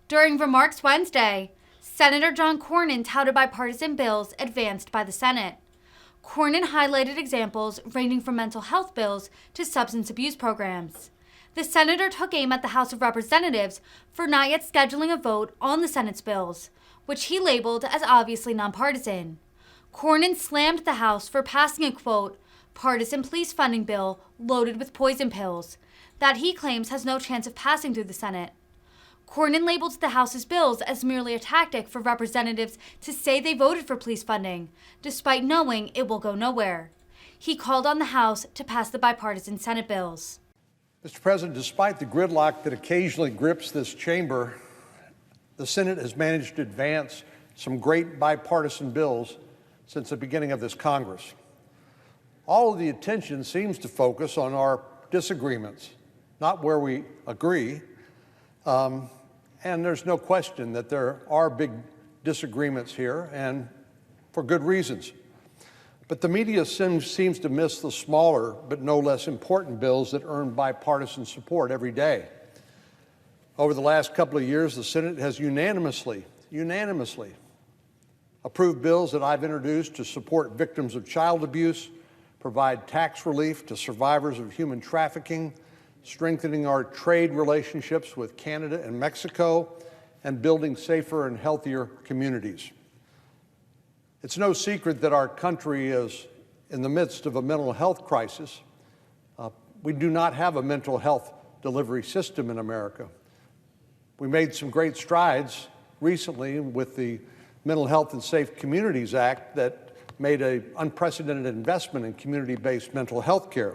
During remarks Wednesday, Senator John Cornyn touted bipartisan bills advanced by the Senate. Cornyn highlighted examples ranging from mental health bills to substance abuse programs. The senator took aim at the House of Representatives for not yet scheduling a vote on the Senate's bills, which he labeled as obviously nonpartisan. Cornyn slammed the House for passing a, quote, partisan police funding bill loaded with poison pills that he claims has no chance of passing through the Senate. Cornyn labeled the House's bills as merely a tactic for representatives to say they voted for police funding, despite knowing it will go nowhere. He called on the House to pass the bipartisan Senate bills. Mr. President, despite the gridlock that occasionally grips this chamber, the Senate has managed to advance some great bipartisan bills since the beginning of this Congress. All of the attention seems to focus on our disagreements, not where we agree. And there's no question that there are big disagreements here, and for good reasons. But the media seems to miss the smaller but no less important bills that earn bipartisan support every day. Over the last couple of years, the Senate has unanimously approved bills that I've introduced to support victims of child abuse, provide tax relief to survivors of human trafficking, strengthening our trade relationships with Canada and Mexico, and building safer and healthier communities. It's no secret that our country is in the midst of a mental health crisis. We do not have a mental health delivery system in America. We made some great strides recently with the Mental Health and Safe Communities Act that made an unprecedented investment in community-based mental health care.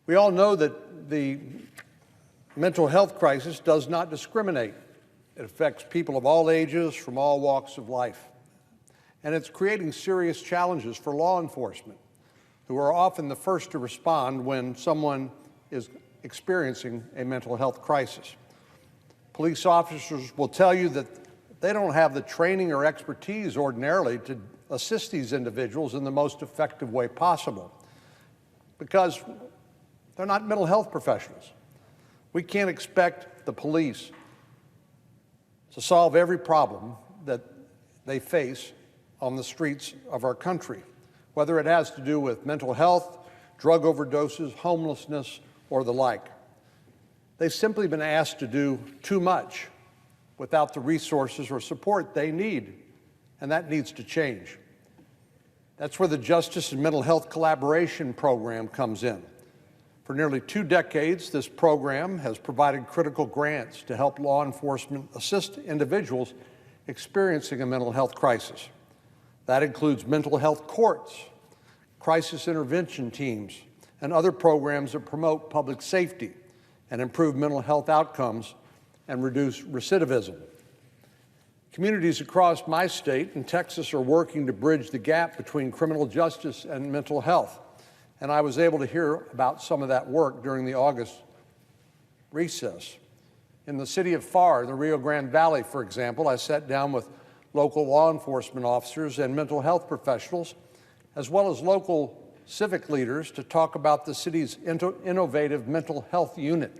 We all know that the mental health crisis does not discriminate. It affects people of all ages, from all walks of life. And it's creating serious challenges for law enforcement, who are often the first to respond when someone is experiencing a mental health crisis. Police officers will tell you that they don't have the training or expertise ordinarily to assist these individuals in the most effective way possible, because they're not mental health professionals. We can't expect the police to solve every problem that they face on the streets of our country, whether it has to do with mental health, drug overdoses, homelessness, or the like. They've simply been asked to do too much without the resources or support they need, and that needs to change. That's where the Justice and Mental Health Collaboration Program comes in. For nearly 2 decades, this program has provided critical grants to help law enforcement assist individuals experiencing a mental health crisis. That includes mental health courts, crisis intervention teams, and other programs that promote public safety and improve mental health outcomes and reduce recidivism. Communities across my state and Texas are working to bridge the gap between criminal justice and mental health. And I was able to hear about some of that work during the August recess. In the city of FAR, the Rio Grande Valley, for example, I sat down with local law enforcement officers and mental health professionals, as well as local civic leaders, to talk about the city's innovative mental health unit.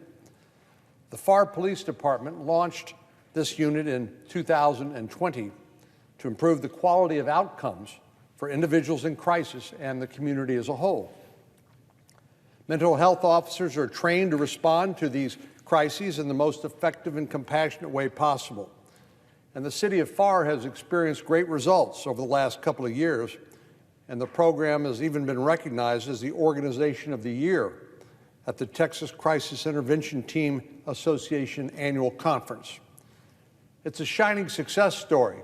The FAR Police Department launched this unit in 2020 to improve the quality of outcomes for individuals in crisis and the community as a whole. Mental health officers are trained to respond to these crises in the most effective and compassionate way possible. And the city of FAR has experienced great results over the last couple of years, and the program has even been recognized as the Organization of the Year at the Texas Crisis Intervention Team Association Annual Conference. It's a shining success story,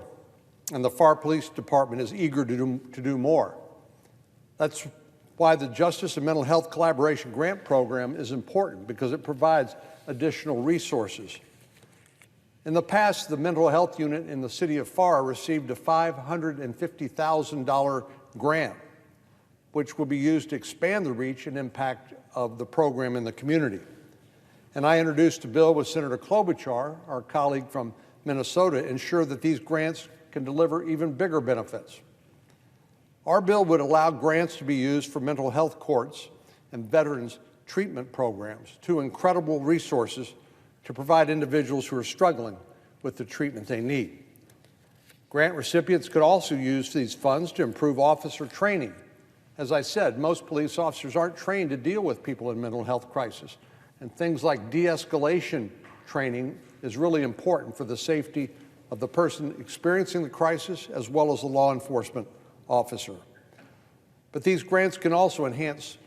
and the FAR Police Department is eager to do more. That's why the Justice and Mental Health Collaboration Grant Program is important, because it provides additional resources. In the past, the mental health unit in the city of FAR received a $550,000 grant, which will be used to expand the reach and impact of the program in the community. And I introduced a bill with Senator Klobuchar, our colleague from Minnesota, to ensure that these grants can deliver even bigger benefits. Our bill would allow grants to be used for mental health courts and veterans treatment programs, 2 incredible resources to provide individuals who are struggling with the treatment they need. Grant recipients could also use these funds to improve officer training. As I said, most police officers aren't trained to deal with people in mental health crisis, and things like de-escalation training is really important for the safety of the person experiencing the crisis as well as the law enforcement officer. But these grants can also enhance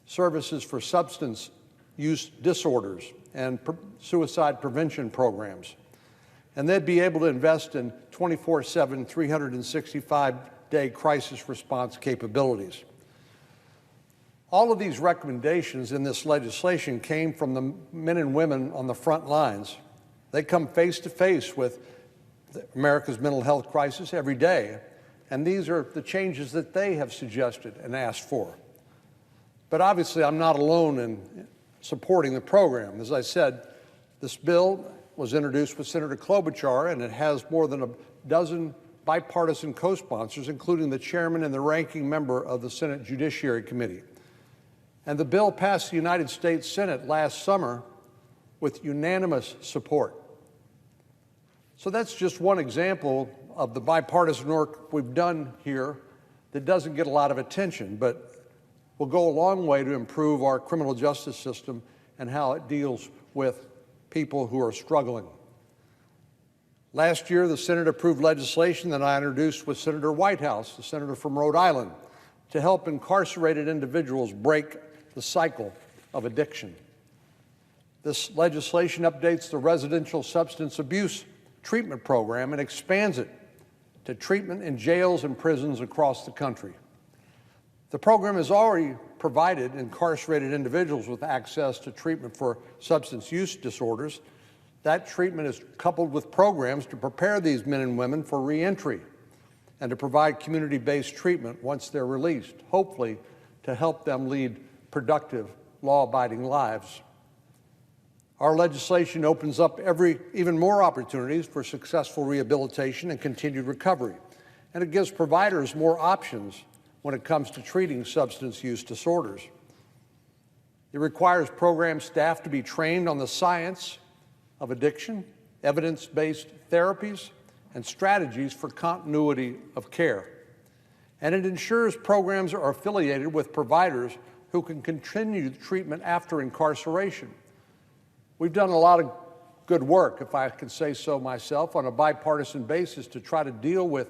services for substance use disorders and suicide prevention programs. And they'd be able to invest in 24/7, 365-day crisis response capabilities. All of these recommendations in this legislation came from the men and women on the front lines. They come face to face with America's mental health crisis every day, and these are the changes that they have suggested and asked for. But obviously, I'm not alone in supporting the program. As I said, this bill was introduced with Senator Klobuchar, and it has more than a dozen bipartisan co-sponsors, including the chairman and the ranking member of the Senate Judiciary Committee. And the bill passed the United States Senate last summer with unanimous support. So that's just one example of the bipartisan work we've done here that doesn't get a lot of attention, but will go a long way to improve our criminal justice system and how it deals with people who are struggling. Last year, the Senate approved legislation that I introduced with Senator Whitehouse, the senator from Rhode Island, to help incarcerated individuals break the cycle of addiction. This legislation updates the residential substance abuse treatment program and expands it to treatment in jails and prisons across the country. The program has already provided incarcerated individuals with access to treatment for substance use disorders. That treatment is coupled with programs to prepare these men and women for reentry and to provide community-based treatment once they're released, hopefully to help them lead productive, law-abiding lives. Our legislation opens up even more opportunities for successful rehabilitation and continued recovery, and it gives providers more options when it comes to treating substance use disorders. It requires program staff to be trained on the science of addiction, evidence-based therapies, and strategies for continuity of care. And it ensures programs are affiliated with providers who can continue treatment after incarceration. We've done a lot of good work, if I can say so myself, on a bipartisan basis to try to deal with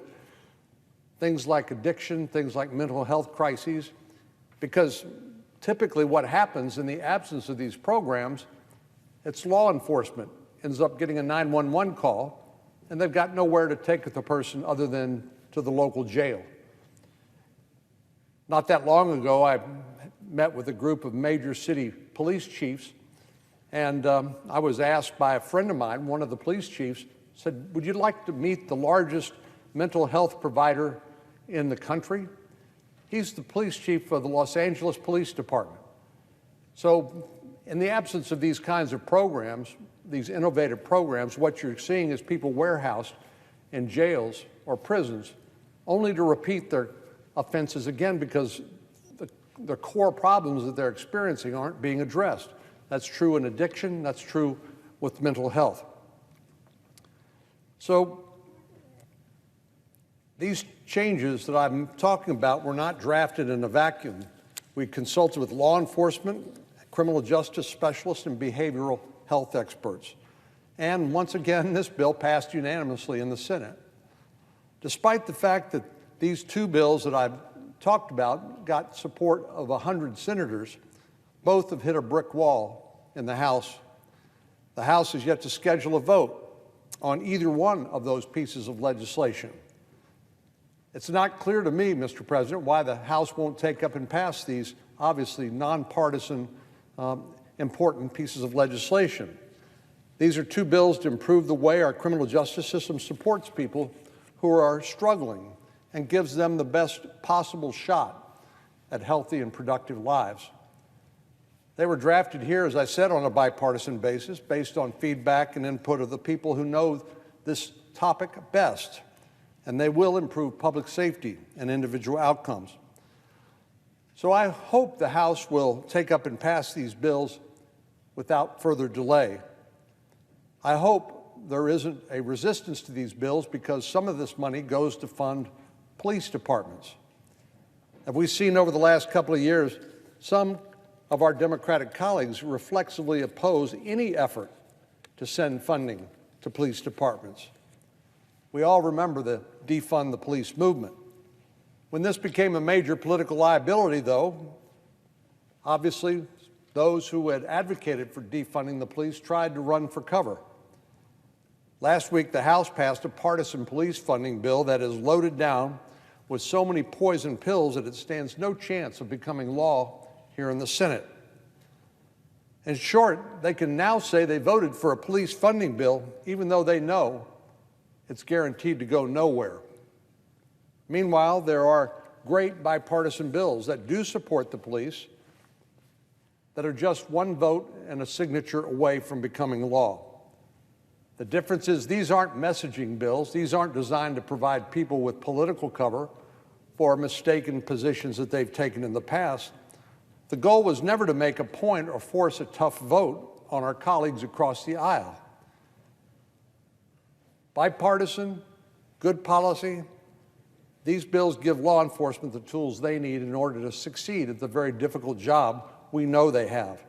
things like addiction, things like mental health crises, because typically what happens in the absence of these programs, it's law enforcement ends up getting a 911 call, and they've got nowhere to take the person other than to the local jail. Not that long ago, I met with a group of major city police chiefs, and I was asked by a friend of mine, one of the police chiefs, said, "Would you like to meet the largest mental health provider in the country?" He's the police chief of the Los Angeles Police Department. So in the absence of these kinds of programs, these innovative programs, what you're seeing is people warehoused in jails or prisons only to repeat their offenses again because the core problems that they're experiencing aren't being addressed. That's true in addiction, that's true with mental health. So these changes that I'm talking about were not drafted in a vacuum. We consulted with law enforcement, criminal justice specialists, and behavioral health experts. And once again, this bill passed unanimously in the Senate. Despite the fact that these two bills that I've talked about got support of 100 senators, both have hit a brick wall in the House. The House has yet to schedule a vote on either one of those pieces of legislation. It's not clear to me, Mr. President, why the House won't take up and pass these obviously nonpartisan, important pieces of legislation. These are two bills to improve the way our criminal justice system supports people who are struggling and gives them the best possible shot at healthy and productive lives. They were drafted here, as I said, on a bipartisan basis, based on feedback and input of the people who know this topic best, and they will improve public safety and individual outcomes. So I hope the House will take up and pass these bills without further delay. I hope there isn't a resistance to these bills because some of this money goes to fund police departments. As we've seen over the last couple of years, some of our Democratic colleagues reflexively oppose any effort to send funding to police departments. We all remember the Defund the Police movement. When this became a major political liability, though, obviously those who had advocated for defunding the police tried to run for cover. Last week, the House passed a partisan police funding bill that is loaded down with so many poison pills that it stands no chance of becoming law here in the Senate. In short, they can now say they voted for a police funding bill even though they know it's guaranteed to go nowhere. Meanwhile, there are great bipartisan bills that do support the police that are just one vote and a signature away from becoming law. The difference is these aren't messaging bills. These aren't designed to provide people with political cover for mistaken positions that they've taken in the past. The goal was never to make a point or force a tough vote on our colleagues across the aisle. Bipartisan, good policy, these bills give law enforcement the tools they need in order to succeed at the very difficult job we know they have.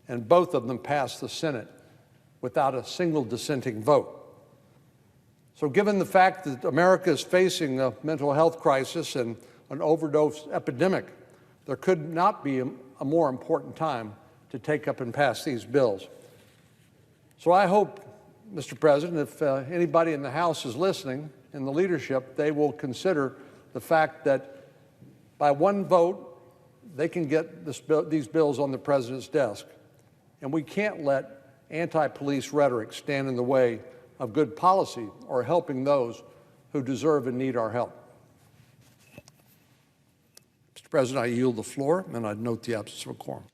And both of them passed the Senate without a single dissenting vote. So given the fact that America is facing a mental health crisis and an overdose epidemic, there could not be a more important time to take up and pass these bills. So I hope, Mr. President, if anybody in the House is listening, in the leadership, they will consider the fact that by one vote, they can get these bills on the President's desk. And we can't let anti-police rhetoric stand in the way of good policy or helping those who deserve and need our help. Mr. President, I yield the floor, and I note the absence of a quorum.